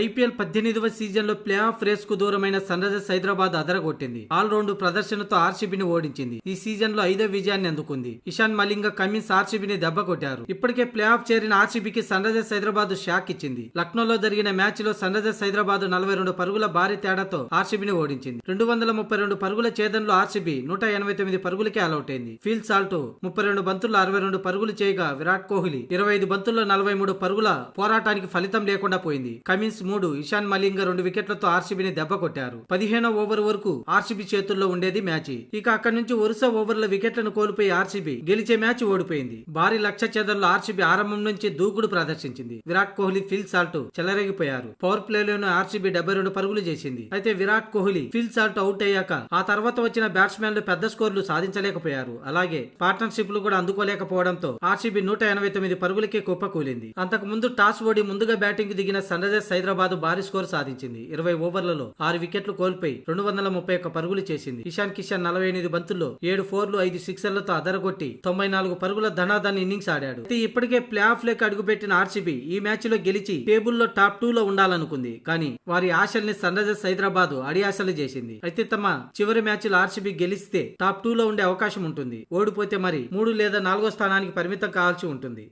IPL 18వ సీజన్లో play of race కు దూరమైన సన్ రైజర్స్ హైదరాబాద్ అదరగొట్టింది. ఆల్ రౌండ్ ప్రదర్శనతో ఆర్సీబీని ఓడించింది. ఈ సీజన్ లో 5వ విజయాన్ని అందుకుంది. ఇషాన్ మలింగ, కమిన్స్ ఆర్సీబీని దెబ్బ కొట్టారు. ఇప్పటికే ప్లే ఆఫ్ చేరిన ఆర్సీబీకి సన్ రైజర్స్ హైదరాబాద్ షాక్ ఇచ్చింది. లక్నోలో జరిగిన మ్యాచ్ లో సన్ రైజర్స్ హైదరాబాద్ 42 పరుగుల భారీ తేడాతో ఆర్సీబీని ఓడించింది. 232 పరుగుల ఛేదనలో ఆర్సీబీ 189 పరుగులకే ఆలౌట్ అయింది. ఫీల్ సాల్ట్ 32 బంతుల్లో 62 పరుగులు చేయగా విరాట్ కోహ్లీ 25 బంతుల్లో 43 పరుగుల పోరాటానికి ఫలితం లేకుండా పోయింది. కమిన్స్ 3, ఇషాన్ మలింగ 2 వికెట్లతో ఆర్సీబీని దెబ్బ కొట్టారు. 15వ ఓవర్ వరకు ఆర్సీబీ చేతుల్లో ఉండేది మ్యాచ్. ఇక అక్కడి నుంచి వరుస ఓవర్ల వికెట్లను కోల్పోయి ఆర్సీబీ గెలిచే మ్యాచ్ ఓడిపోయింది. భారీ లక్ష్య ఛేదనలో ఆర్సీబీ ఆరంభం నుంచి దూకుడు ప్రదర్శించింది. విరాట్ కోహ్లీ, ఫిల్ సాల్ట్ చెలరేగిపోయారు. పవర్ ప్లేలోనే ఆర్సీబీ 72 పరుగులు చేసింది. అయితే Virat Kohli, Phil Salt out అయ్యాక ఆ తర్వాత వచ్చిన బ్యాట్స్మెన్లు పెద్ద స్కోర్లు సాధించలేకపోయారు. అలాగే పార్ట్నర్షిప్ లు కూడా అందుకోలేకపోవడంతో ఆర్సీబీ 189 పరుగులకే కుప్పకూలింది. అంతకు ముందు టాస్ ఓడి ముందుగా బ్యాటింగ్ దిగిన సన్ రైజర్స్ హైదరాబాద్ భారీ స్కోర్ సాధించింది. 20 ఓవర్లలో 6 వికెట్లు కోల్పోయి 231 పరుగులు చేసింది. ఇషాన్ కిషన్ 48 బంతుల్లో 7 4లు 5 సిక్సర్లతో అదరగొట్టి 94 పరుగుల ధనాధన్ ఇన్నింగ్స్ ఆడాడు. ఇప్పటికే ప్లే ఆఫ్ లేక అడుగుపెట్టిన ఆర్సీబీ ఈ మ్యాచ్ లో గెలిచి టేబుల్లో టాప్ 2 లో ఉండాలనుకుంది. కానీ వారి ఆశల్ని సన్ రైజర్స్ హైదరాబాద్ అడియాసలు చేసింది. అయితే తమ చివరి మ్యాచ్ లో ఆర్సీబీ గెలిస్తే టాప్ 2 లో ఉండే అవకాశం ఉంటుంది. ఓడిపోతే మరి 3 లేదా 4వ స్థానానికి పరిమితం కావాల్సి ఉంటుంది.